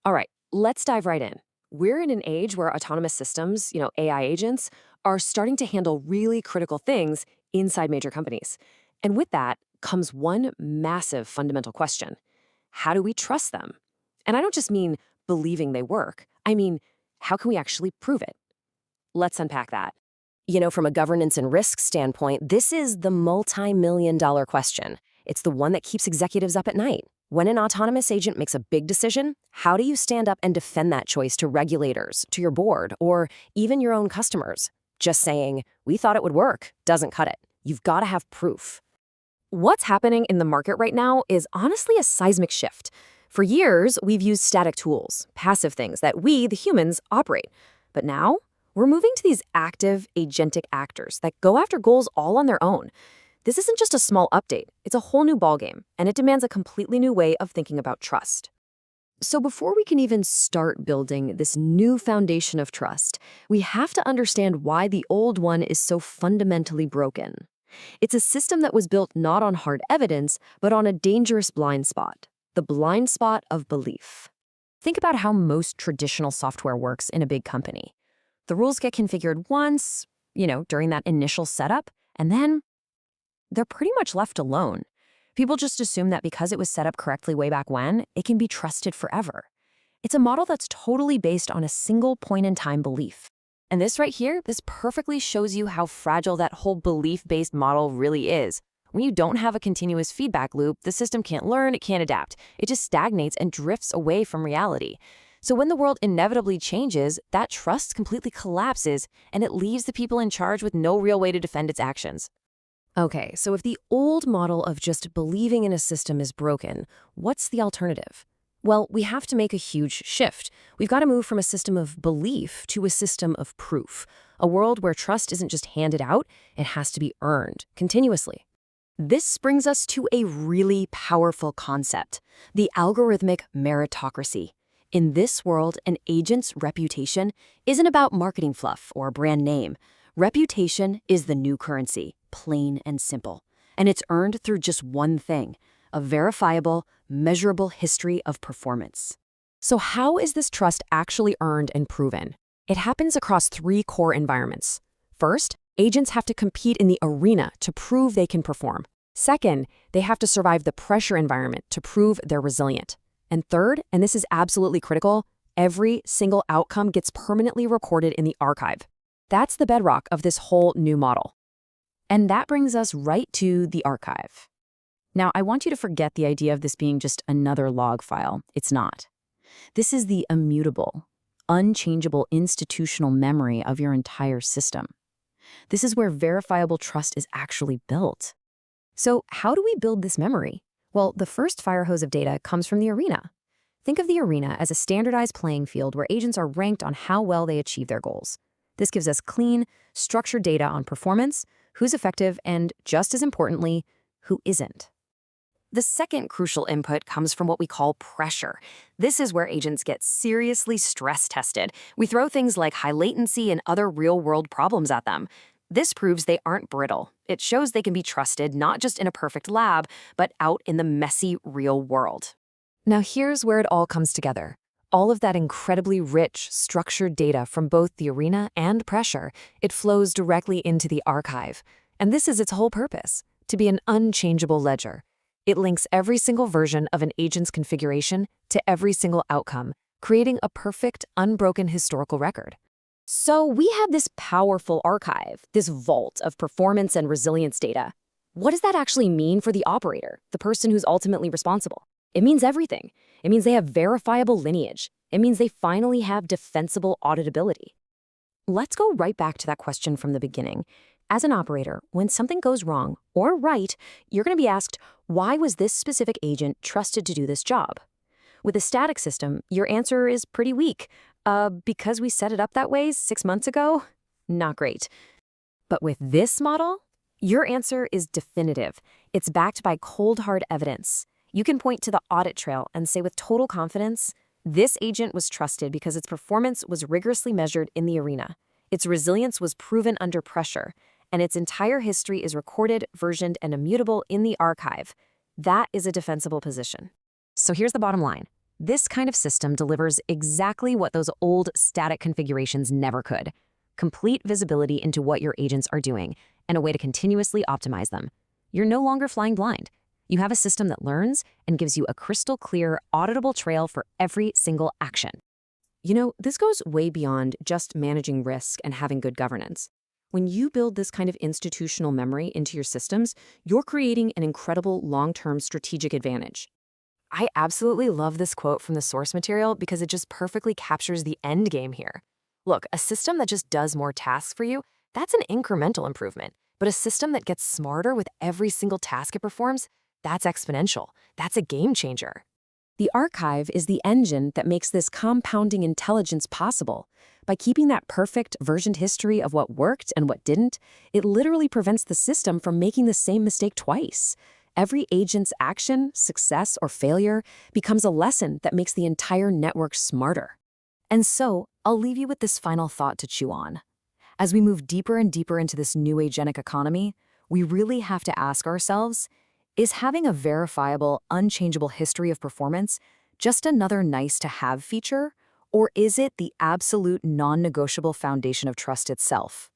All right, let's dive right in. We're in an age where autonomous systems, AI agents, are starting to handle really critical things inside major companies. And with that comes one massive fundamental question. How do we trust them? And I don't just mean believing they work. I mean, how can we actually prove it? Let's unpack that. From a governance and risk standpoint, this is the multi-million-dollar question. It's the one that keeps executives up at night. When an autonomous agent makes a big decision, how do you stand up and defend that choice to regulators, to your board, or even your own customers? Just saying, we thought it would work, doesn't cut it. You've got to have proof. What's happening in the market right now is honestly a seismic shift. For years, we've used static tools, passive things that we, the humans, operate. But now, we're moving to these active, agentic actors that go after goals all on their own. This isn't just a small update, it's a whole new ballgame, and it demands a completely new way of thinking about trust. So before we can even start building this new foundation of trust, we have to understand why the old one is so fundamentally broken. It's a system that was built not on hard evidence, but on a dangerous blind spot, the blind spot of belief. Think about how most traditional software works in a big company. The rules get configured once, during that initial setup, and then they're pretty much left alone. People just assume that because it was set up correctly way back when, it can be trusted forever. It's a model that's totally based on a single point-in-time belief. And this right here, this perfectly shows you how fragile that whole belief-based model really is. When you don't have a continuous feedback loop, the system can't learn, it can't adapt. It just stagnates and drifts away from reality. So when the world inevitably changes, that trust completely collapses, and it leaves the people in charge with no real way to defend its actions. Okay, so if the old model of just believing in a system is broken, what's the alternative? Well, we have to make a huge shift. We've got to move from a system of belief to a system of proof, a world where trust isn't just handed out, it has to be earned continuously. This brings us to a really powerful concept, the algorithmic meritocracy. In this world, an agent's reputation isn't about marketing fluff or brand name. Reputation is the new currency, plain and simple. And it's earned through just one thing, a verifiable, measurable history of performance. So how is this trust actually earned and proven? It happens across three core environments. First, agents have to compete in the arena to prove they can perform. Second, they have to survive the pressure environment to prove they're resilient. And third, and this is absolutely critical, every single outcome gets permanently recorded in the archive. That's the bedrock of this whole new model. And that brings us right to the archive. Now, I want you to forget the idea of this being just another log file. It's not. This is the immutable, unchangeable institutional memory of your entire system. This is where verifiable trust is actually built. So how do we build this memory? Well, the first fire hose of data comes from the arena. Think of the arena as a standardized playing field where agents are ranked on how well they achieve their goals. This gives us clean, structured data on performance, who's effective, and just as importantly, who isn't. The second crucial input comes from what we call pressure. This is where agents get seriously stress tested. We throw things like high latency and other real-world problems at them. This proves they aren't brittle. It shows they can be trusted not just in a perfect lab, but out in the messy real world. Now here's where it all comes together. All of that incredibly rich, structured data from both the arena and pressure, it flows directly into the archive. And this is its whole purpose, to be an unchangeable ledger. It links every single version of an agent's configuration to every single outcome, creating a perfect, unbroken historical record. So we have this powerful archive, this vault of performance and resilience data. What does that actually mean for the operator, the person who's ultimately responsible? It means everything. It means they have verifiable lineage. It means they finally have defensible auditability. Let's go right back to that question from the beginning. As an operator, when something goes wrong or right, you're going to be asked, why was this specific agent trusted to do this job? With a static system, your answer is pretty weak. Because we set it up that way 6 months ago? Not great. But with this model, your answer is definitive. It's backed by cold, hard evidence. You can point to the audit trail and say with total confidence, this agent was trusted because its performance was rigorously measured in the arena. Its resilience was proven under pressure, and its entire history is recorded, versioned, and immutable in the archive. That is a defensible position. So here's the bottom line. This kind of system delivers exactly what those old static configurations never could: complete visibility into what your agents are doing and a way to continuously optimize them. You're no longer flying blind. You have a system that learns and gives you a crystal clear, auditable trail for every single action. This goes way beyond just managing risk and having good governance. When you build this kind of institutional memory into your systems, you're creating an incredible long-term strategic advantage. I absolutely love this quote from the source material because it just perfectly captures the end game here. Look, a system that just does more tasks for you, that's an incremental improvement. But a system that gets smarter with every single task it performs, that's exponential. That's a game changer. The archive is the engine that makes this compounding intelligence possible. By keeping that perfect versioned history of what worked and what didn't, it literally prevents the system from making the same mistake twice. Every agent's action, success, or failure becomes a lesson that makes the entire network smarter. And so, I'll leave you with this final thought to chew on. As we move deeper and deeper into this new agenic economy, we really have to ask ourselves, is having a verifiable, unchangeable history of performance just another nice-to-have feature, or is it the absolute non-negotiable foundation of trust itself?